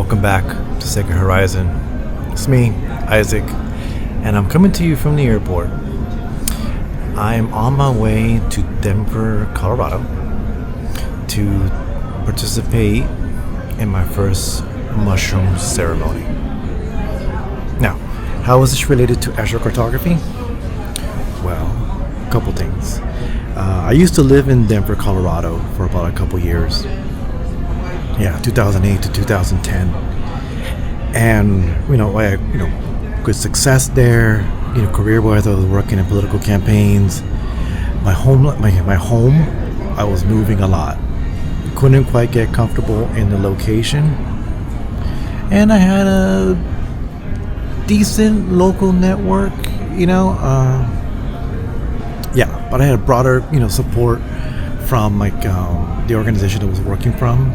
Welcome back to Second Horizon. It's me, Isaac, and I'm coming to you from the airport. I'm on my way to Denver, Colorado to participate in my first mushroom ceremony. Now, how is this related to astrocartography? Well, a couple things. I used to live in Denver, Colorado for about a couple years. 2008 to 2010, and I had good success there. Career-wise, I was working in political campaigns. My home, I was moving a lot. Couldn't quite get comfortable in the location, and I had a decent local network. But I had a broader, support from the organization I was working from.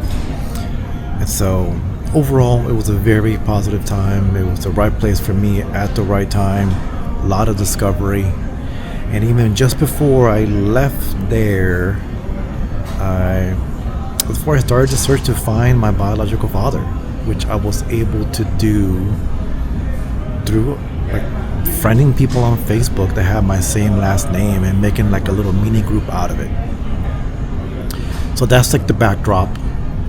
And so overall, it was a very positive time. It was the right place for me at the right time. A lot of discovery. And even just before I left there, before I started the search to find my biological father, which I was able to do through friending people on Facebook that have my same last name and making a little mini group out of it. So that's the backdrop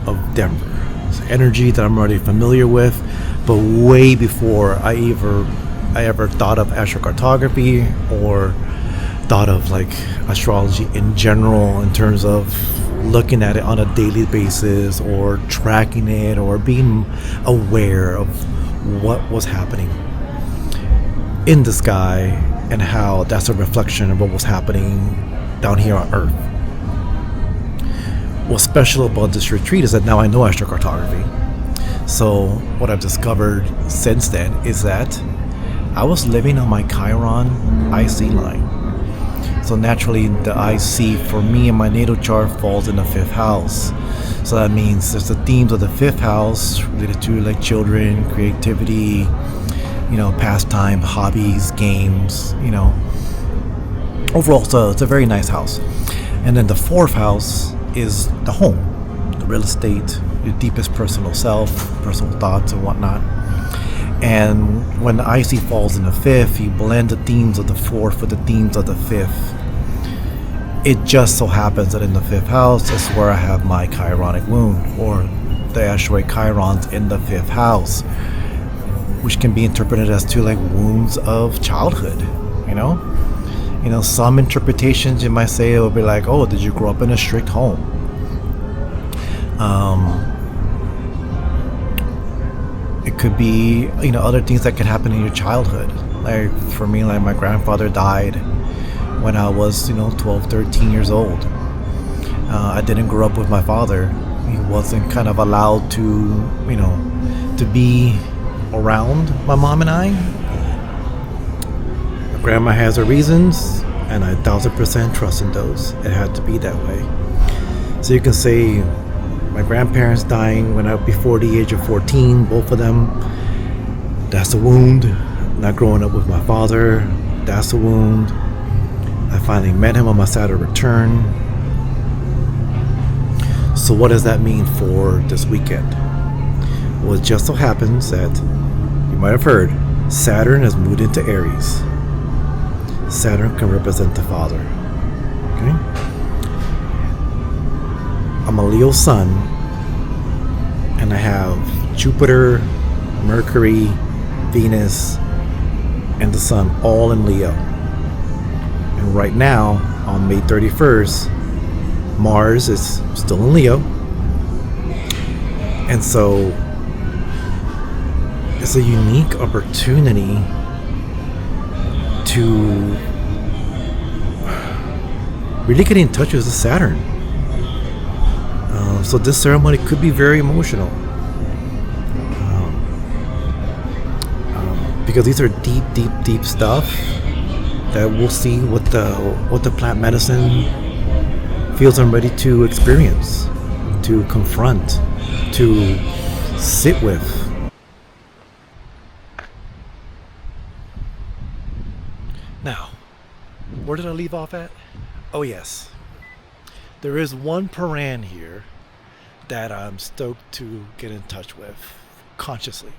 of Denver. Energy that I'm already familiar with, but way before I ever thought of astrocartography or thought of astrology in general, in terms of looking at it on a daily basis or tracking it or being aware of what was happening in the sky and how that's a reflection of what was happening down here on Earth. What's special about this retreat is that now I know astrocartography. So what I've discovered since then is that I was living on my Chiron IC line. So naturally the IC for me in my natal chart falls in the 5th house. So that means there's the themes of the 5th house related to children, creativity, pastime, hobbies, games, Overall, so it's a very nice house. And then the 4th house is the home, the real estate, your deepest personal self, personal thoughts and whatnot. And when the IC falls in the 5th, you blend the themes of the 4th with the themes of the 5th. It just so happens that in the 5th house is where I have my Chironic Wound, or the asteroid Chiron's in the 5th house, which can be interpreted as two wounds of childhood. Some interpretations you might say it will be oh, did you grow up in a strict home? It could be other things that could happen in your childhood. For me, my grandfather died when I was 12, 13 years old. I didn't grow up with my father. He wasn't kind of allowed to be around my mom and I. My grandma has her reasons, and I 1000% trust in those. It had to be that way. So you can say my grandparents dying before the age of 14, both of them, that's a wound. Not growing up with my father, that's a wound. I finally met him on my Saturn return. So what does that mean for this weekend? Well, it just so happens that, you might have heard, Saturn has moved into Aries. Saturn can represent the father. Okay? I'm a Leo sun, and I have Jupiter, Mercury, Venus, and the sun all in Leo. And right now, on May 31st, Mars is still in Leo. And so it's a unique opportunity to really get in touch with the Saturn. So this ceremony could be very emotional, because these are deep stuff that we'll see what the plant medicine feels I'm ready to experience, to confront, to sit with. Now, where did I leave off at? Oh yes, there is one Paran here that I'm stoked to get in touch with. consciously.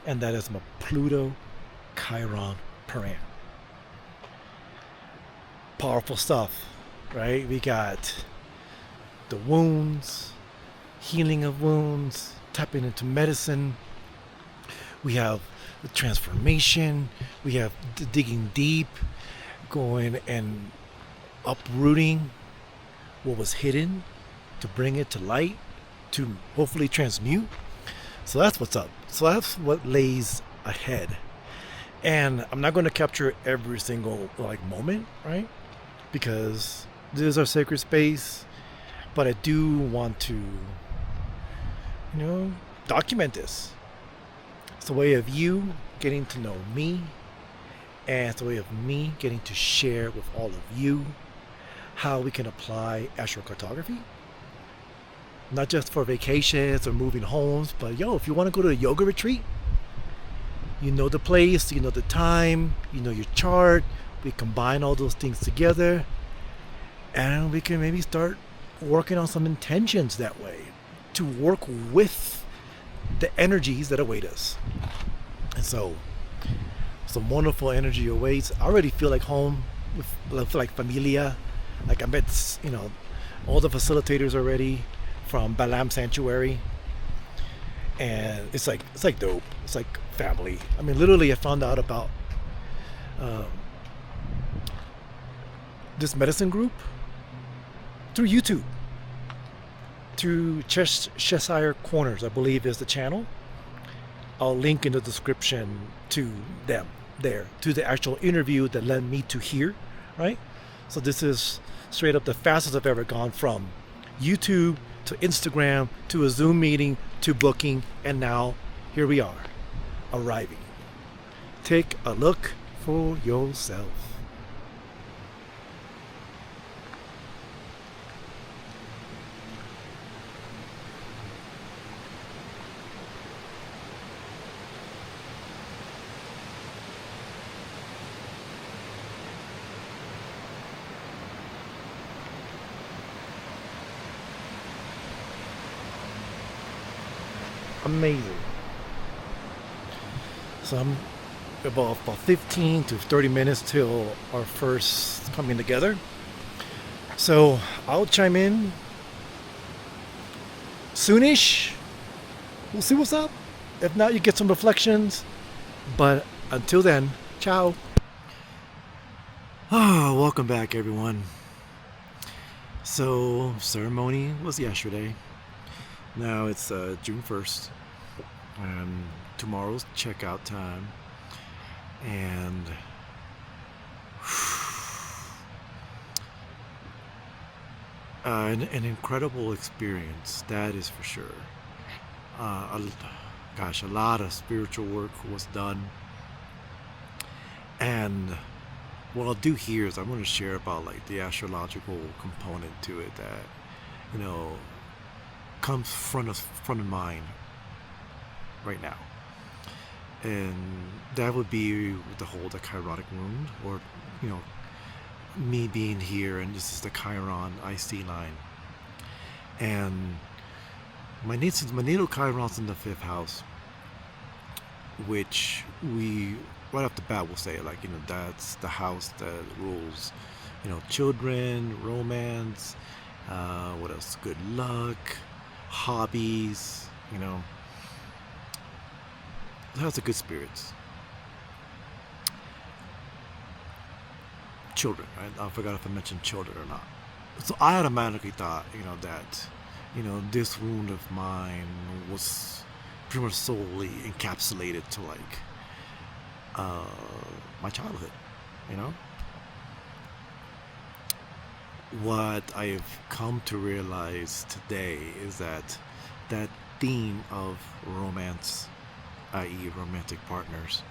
And that is my Pluto-Chiron Paran. Powerful stuff, right? We got the wounds, healing of wounds, tapping into medicine. We have the transformation. We have the digging deep, going and uprooting what was hidden to bring it to light, to hopefully transmute. So that's what's up. So that's what lays ahead. And I'm not going to capture every single moment, right? Because this is our sacred space. But I do want to, document this. It's a way of you getting to know me, and it's a way of me getting to share with all of you how we can apply astrocartography. Not just for vacations or moving homes, but if you want to go to a yoga retreat, you know the place, you know the time, you know your chart. We combine all those things together, and we can maybe start working on some intentions that way to work with the energies that await us. And so some wonderful energy awaits. I already feel like home, with like familia. Like I met, all the facilitators already from BALAM Sanctuary, and it's like dope. It's like family. I mean, literally, I found out about this medicine group through YouTube, through Cheshire Corners, I believe is the channel. I'll link in the description to them there, to the actual interview that led me to here, right? So this is straight up the fastest I've ever gone, from YouTube to Instagram to a Zoom meeting to booking, and now here we are, arriving. Take a look for yourself. Amazing. So I'm about 15 to 30 minutes till our first coming together. So I'll chime in soonish. We'll see what's up. If not, you get some reflections. But until then, ciao. Welcome back, everyone. So ceremony was yesterday. Now it's June 1st, and tomorrow's checkout time, and an incredible experience, that is for sure. A lot of spiritual work was done, and what I'll do here is I'm going to share about the astrological component to it that comes front of mind right now, and that would be the Chironic Wound, or me being here, and this is the Chiron IC line, and my natal Chiron's in the 5th house, which we right off the bat will say that's the house that rules children, romance, what else, good luck, hobbies, has the good spirits. Children, right? I forgot if I mentioned children or not. So I automatically thought, that, this wound of mine was pretty much solely encapsulated to my childhood, What I've come to realize today is that theme of romance, i.e. romantic partners,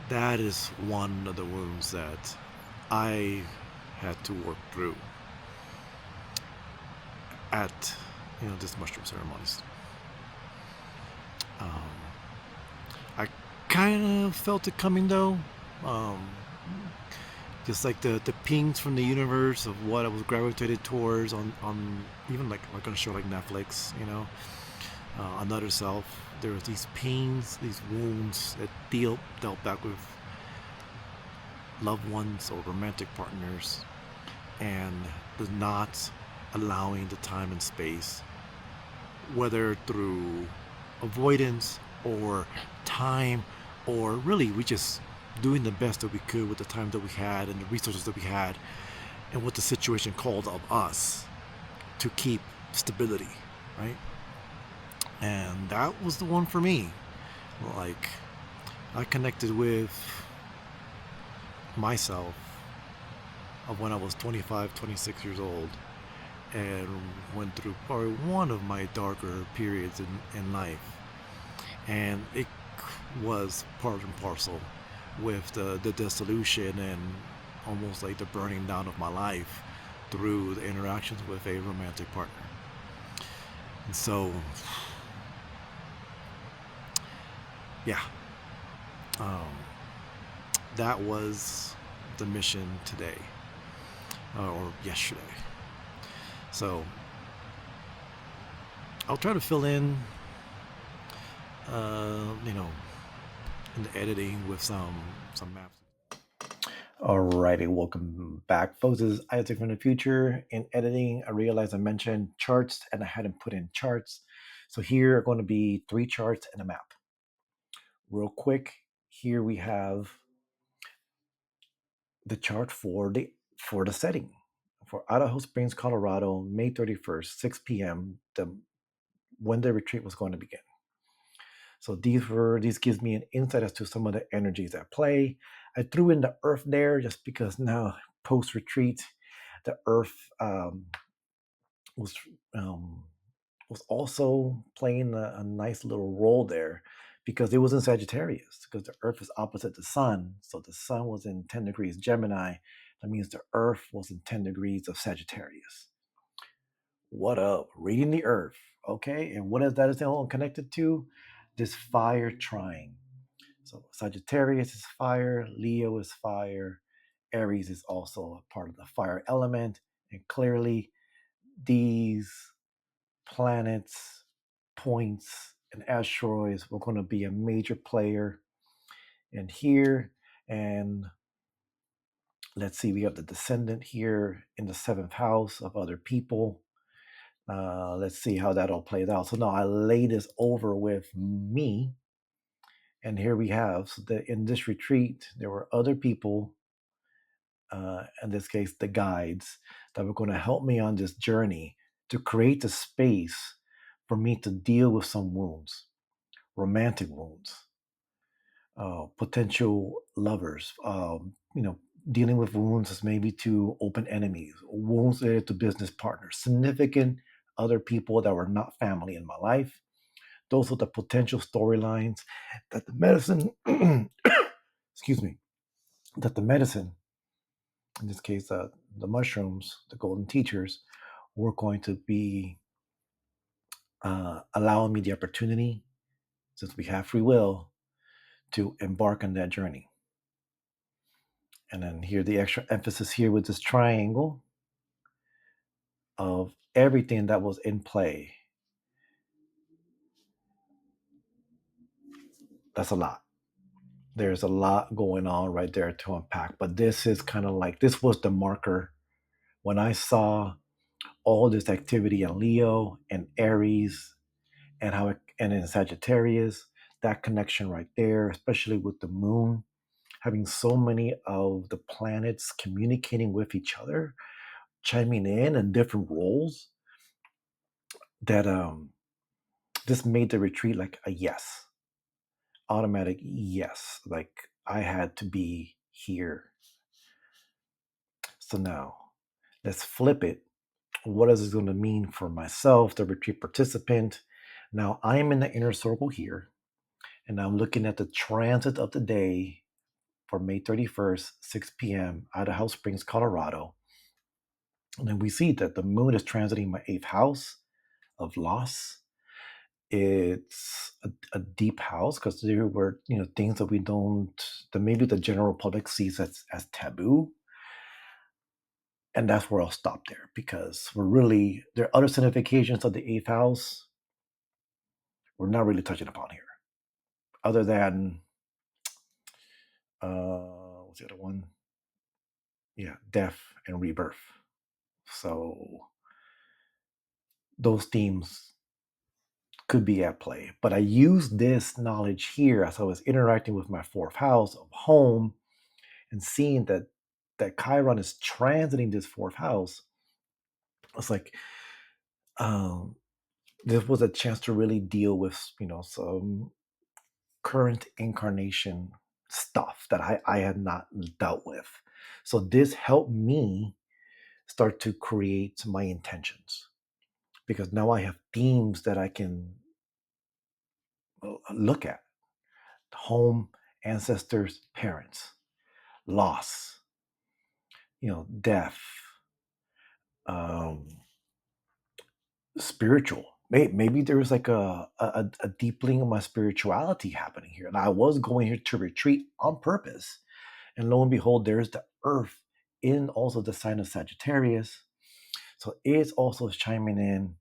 that is one of the wounds that I had to work through at this mushroom ceremonies. I kind of felt it coming though. Just like the pings from the universe of what I was gravitated towards on even like a show like Netflix, another self. There was these pains, these wounds that dealt back with loved ones or romantic partners, and the not allowing the time and space, whether through avoidance or time, or really we just doing the best that we could with the time that we had and the resources that we had and what the situation called of us to keep stability, right? And that was the one for me. Like, I connected with myself of when I was 25, 26 years old, and went through probably one of my darker periods in life. And it was part and parcel with the dissolution and almost like the burning down of my life through the interactions with a romantic partner. And so, yeah, um, that was the mission today, or yesterday. So I'll try to fill in, you know, in the editing with some maps. Alrighty, welcome back, folks. This is Isaac from the future. In editing, I realized I mentioned charts and I hadn't put in charts. So here are going to be 3 charts and a map. Real quick, here we have the chart for the setting for Idaho Springs, Colorado, May 31st, 6 p.m. When the retreat was going to begin. So these gives me an insight as to some of the energies at play. I threw in the Earth there just because now post retreat, the Earth was was also playing a nice little role there because it was in Sagittarius, because the Earth is opposite the Sun. So the Sun was in 10 degrees Gemini. That means the Earth was in 10 degrees of Sagittarius. What up? Reading the Earth. Okay, and what is that is all connected to? This fire trine. So Sagittarius is fire, Leo is fire, Aries is also a part of the fire element, and clearly these planets, points, and asteroids were going to be a major player in here. And let's see, we have the descendant here in the 7th house of other people. Let's see how that all plays out. So now I lay this over with me. And here we have, so that in this retreat, there were other people, in this case, the guides, that were going to help me on this journey to create the space for me to deal with some wounds, romantic wounds, potential lovers, dealing with wounds as maybe to open enemies, wounds related to business partners, significant other people that were not family in my life. Those are the potential storylines that the medicine, excuse me, that the medicine, in this case, the mushrooms, the golden teachers, were going to be allowing me the opportunity, since we have free will, to embark on that journey. And then here, the extra emphasis here with this triangle of everything that was in play. That's a lot. There's a lot going on right there to unpack. But this is kind of like, this was the marker when I saw all this activity in Leo and Aries and and in Sagittarius, that connection right there, especially with the moon, having so many of the planets communicating with each other, chiming in different roles, that this made the retreat like a yes, automatic yes. Like I had to be here. So now let's flip it. What is this going to mean for myself, the retreat participant? Now I am in the inner circle here, and I'm looking at the transit of the day for May 31st, 6 p.m., Idaho Springs, Colorado. And then we see that the moon is transiting my 8th house of loss. It's a deep house because there were, things that we don't, that maybe the general public sees as taboo. And that's where I'll stop there, because there are other significations of the 8th house we're not really touching upon here, other than what's the other one? Yeah, death and rebirth. So those themes could be at play. But I used this knowledge here as I was interacting with my fourth house of home and seeing that Chiron is transiting this fourth house. It's like this was a chance to really deal with, some current incarnation stuff that I had not dealt with. So this helped me start to create my intentions, because now I have themes that I can look at: home, ancestors, parents, loss, death, um, spiritual. Maybe there's like a deepening of my spirituality happening here. And I was going here to retreat on purpose. And lo and behold, there's the earth in also the sign of Sagittarius. So it's also chiming in.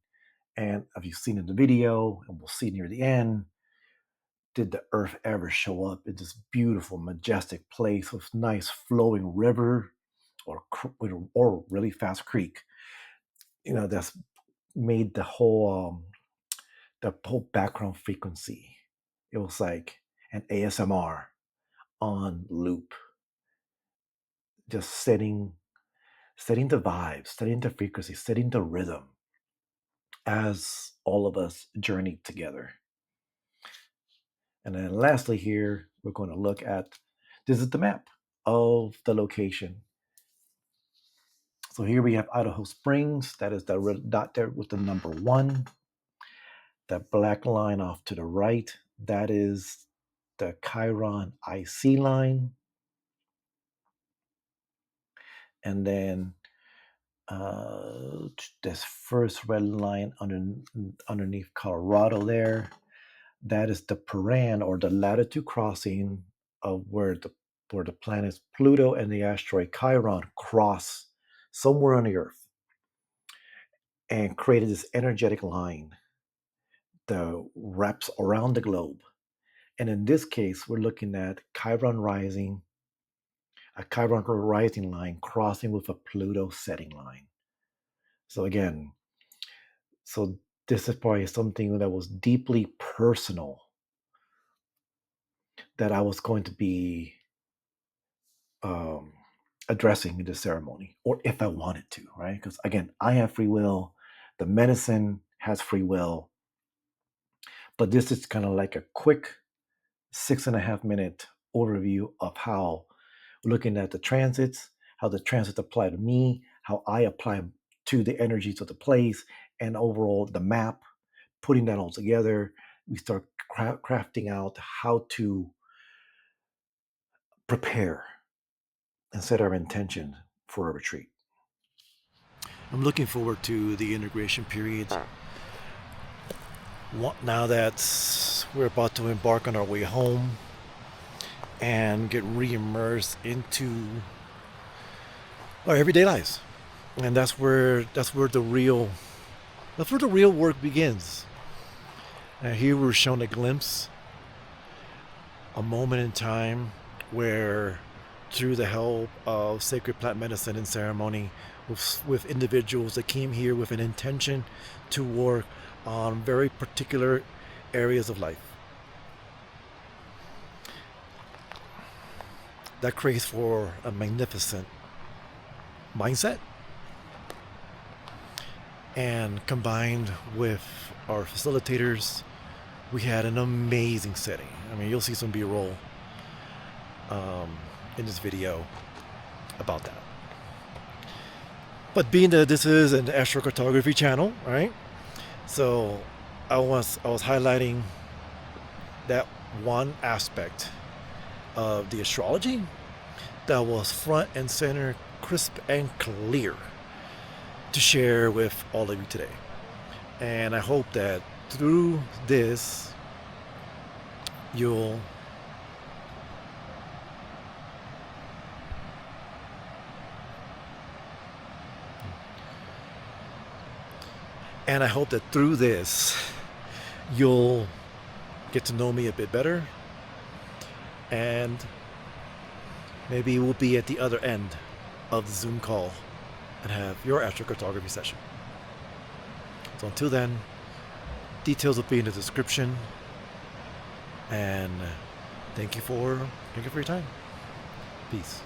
And have you seen in the video, and we'll see near the end, did the earth ever show up in this beautiful, majestic place with nice flowing river or really fast creek? That's made the whole background frequency. It was like an ASMR on loop, just setting the vibes, setting the frequency, setting the rhythm as all of us journeyed together. And then lastly here, we're going to look at, this is the map of the location. So here we have Idaho Springs. That is the red dot there with the number 1. That black line off to the right, that is the Chiron IC line. And then this first red line underneath Colorado there, that is the Paran, or the latitude crossing of where the planets Pluto and the asteroid Chiron cross somewhere on the Earth and created this energetic line that wraps around the globe. And in this case, we're looking at Chiron rising, a Chiron rising line crossing with a Pluto setting line. So again, this is probably something that was deeply personal that I was going to be addressing in the ceremony, or if I wanted to, right? Because again, I have free will, the medicine has free will, but this is kind of like a quick 6.5 minute overview of how, looking at the transits, how the transits apply to me, how I apply to the energies of the place, and overall the map, putting that all together. We start crafting out how to prepare and set our intention for a retreat. I'm looking forward to the integration period. Now that we're about to embark on our way home and get re-immersed into our everyday lives, and that's where the real work begins. And here we're shown a glimpse, a moment in time where, through the help of sacred plant medicine and ceremony, with individuals that came here with an intention to work on very particular areas of life, that creates for a magnificent mindset. And combined with our facilitators, we had an amazing setting. I mean, you'll see some B-roll in this video about that. But being that this is an astrocartography channel, right? So I was highlighting that one aspect of the astrology that was front and center, crisp and clear, to share with all of you today. And I hope that through this, you'll get to know me a bit better, and maybe we'll be at the other end of the Zoom call and have your astrocartography session. So until then, details will be in the description, and thank you for your time. Peace.